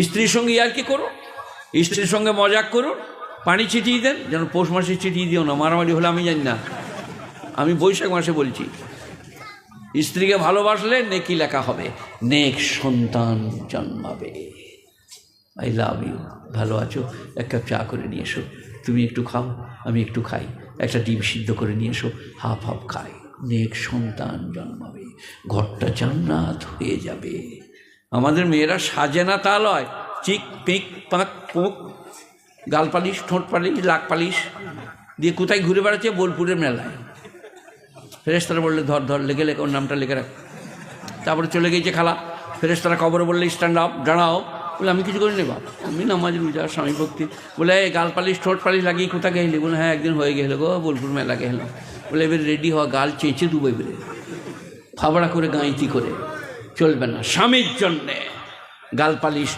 স্ত্রীর সঙ্গে আর কি করো, স্ত্রীর সঙ্গে মজাক করুন, পানি ছিটিয়ে দেন, যেন পৌষ মাসে ছিটিয়ে দিও না, মারামারি হলে আমি জানি না, আমি বৈশাখ মাসে বলছি। স্ত্রীকে ভালোবাসলে নেকি লেখা হবে, নেক সন্তান জন্মাবে। আই লাভ ইউ, ভালো আছো, এক কাপ চা করে নিয়ে এসো, তুমি একটু খাও আমি একটু খাই, একটা ডিম সিদ্ধ করে নিয়ে এসো, হাফ হাফ খাই, নেক সন্তান জন্মাবে, ঘরটা জান্নাত হয়ে যাবে। আমাদের মেয়েরা সাজে না তা লয়, চিক পিক পাক পোক, গাল পালিশ, ঠোঁট পালিশ, লাক পালিশ দিয়ে কোথায় ঘুরে বেড়াচ্ছে, বোলপুরের মেলায়। ফেরেশতারা বললে ধর ধর, লেগে লেগে ওর নামটা লেগে রাখ। তারপরে চলে গিয়েছে খালা, ফেরেশতারা কবরে বললে স্ট্যান্ড আপ, দাঁড়াও। বলে আমি কিছু করিনি বাপ, আমি নামাজ রোজা স্বামী ভক্তি। বলে গাল পালিশ ঠোঁট পালিশ লাগিয়ে কোথা গেলে? বলে হ্যাঁ একদিন হয়ে গেল গো, বোলপুর মেলা গেল। বলে এবার রেডি হওয়া, গাল চেঁচে দুবে বেরে, ফাবড়া করে গাঁইতি করে চলবে না, স্বামীর জন্যে গাল পালিশ